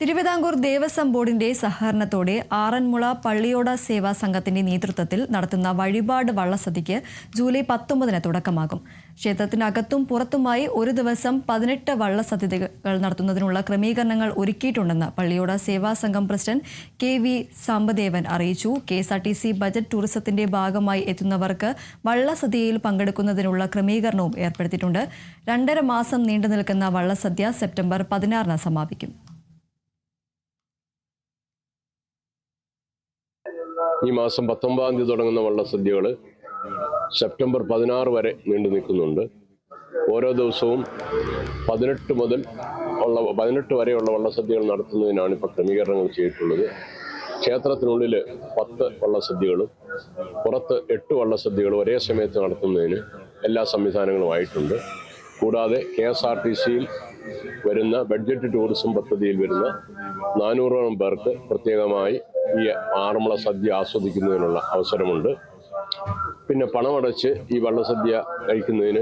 തിരുവിതാംകൂർ ദേവസ്വം ബോർഡിന്റെ സഹകരണത്തോടെ ആറന്മുള പള്ളിയോട സേവാ സംഘത്തിന്റെ നേതൃത്വത്തിൽ നടത്തുന്ന വഴിപാട് വള്ളസദ്യയ്ക്ക് ജൂലൈ 19 തുടക്കമാകും. ക്ഷേത്രത്തിനകത്തും പുറത്തുമായി ഒരു ദിവസം 18 വള്ളസദ്യകൾ നടത്തുന്നതിനുള്ള ക്രമീകരണങ്ങൾ ഒരുക്കിയിട്ടുണ്ടെന്ന് പള്ളിയോട സേവാ സംഘം പ്രസിഡന്റ് KV സാംബദേവൻ അറിയിച്ചു. KSRTC ബജറ്റ് ടൂറിസത്തിന്റെ ഭാഗമായി എത്തുന്നവർക്ക് വള്ളസദ്യയിൽ പങ്കെടുക്കുന്നതിനുള്ള ക്രമീകരണവും ഏർപ്പെടുത്തിയിട്ടുണ്ട്. 2.5 മാസം നീണ്ടു നിൽക്കുന്ന വള്ളസദ്യ സെപ്റ്റംബർ 16 സമാപിക്കും. ഈ മാസം 19 തീയതി തുടങ്ങുന്ന വള്ളസദ്യകൾ സെപ്റ്റംബർ 16 വരെ നീണ്ടു നിൽക്കുന്നുണ്ട്. ഓരോ ദിവസവും 18 വരെയുള്ള വള്ളസദ്യകൾ നടത്തുന്നതിനാണ് ഇപ്പോൾ ക്രമീകരണങ്ങൾ ചെയ്തിട്ടുള്ളത്. ക്ഷേത്രത്തിനുള്ളിൽ 10 വള്ളസദ്യകളും പുറത്ത് 8 വള്ളസദ്യകളും ഒരേ സമയത്ത് നടത്തുന്നതിന് എല്ലാ സംവിധാനങ്ങളുമായിട്ടുണ്ട്. കൂടാതെ KSRTCയിൽ വരുന്ന ബഡ്ജറ്റ് ടൂറിസം പദ്ധതിയിൽ വരുന്ന 400ഓളം പേർക്ക് പ്രത്യേകമായി ഈ ആറന്മുള സദ്യ ആസ്വദിക്കുന്നതിനുള്ള അവസരമുണ്ട്. പിന്നെ പണമടച്ച് ഈ വള്ളസദ്യ കഴിക്കുന്നതിന്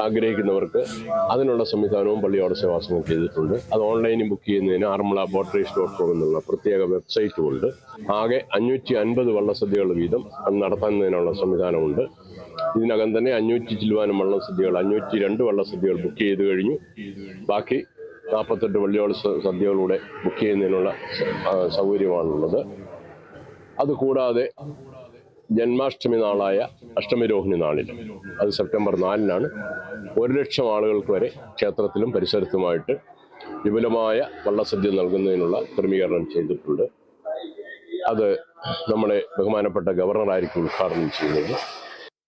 ആഗ്രഹിക്കുന്നവർക്ക് അതിനുള്ള സംവിധാനവും പള്ളിയോട സേവാ സംഘം ചെയ്തിട്ടുണ്ട്. അത് ഓൺലൈനിൽ ബുക്ക് ചെയ്യുന്നതിന് armula.boatrace.com എന്നുള്ള പ്രത്യേക വെബ്സൈറ്റും ഉണ്ട്. ആകെ 550 വള്ളസദ്യകൾ വീതം നടത്തുന്നതിനുള്ള സംവിധാനമുണ്ട്. ഇതിനകം തന്നെ 500 ചില്ലുവാനം വള്ളസദ്യകൾ 502 വള്ളസദ്യകൾ ബുക്ക് ചെയ്ത് കഴിഞ്ഞു. ബാക്കി 48 പള്ളിയോട സദ്യകളുടെ ബുക്ക് ചെയ്യുന്നതിനുള്ള സൗകര്യമാണുള്ളത്. അതുകൂടാതെ ജന്മാഷ്ടമി നാളായ അഷ്ടമിരോഹിണി നാളിൽ, അത് സെപ്റ്റംബർ 4 1 ലക്ഷം ആളുകൾക്ക് വരെ ക്ഷേത്രത്തിലും പരിസരത്തുമായിട്ട് വിപുലമായ വള്ളസദ്യ നൽകുന്നതിനുള്ള ക്രമീകരണം ചെയ്തിട്ടുണ്ട്. അത് നമ്മുടെ ബഹുമാനപ്പെട്ട ഗവർണറായിരിക്കും ഉദ്ഘാടനം ചെയ്യുന്നത്.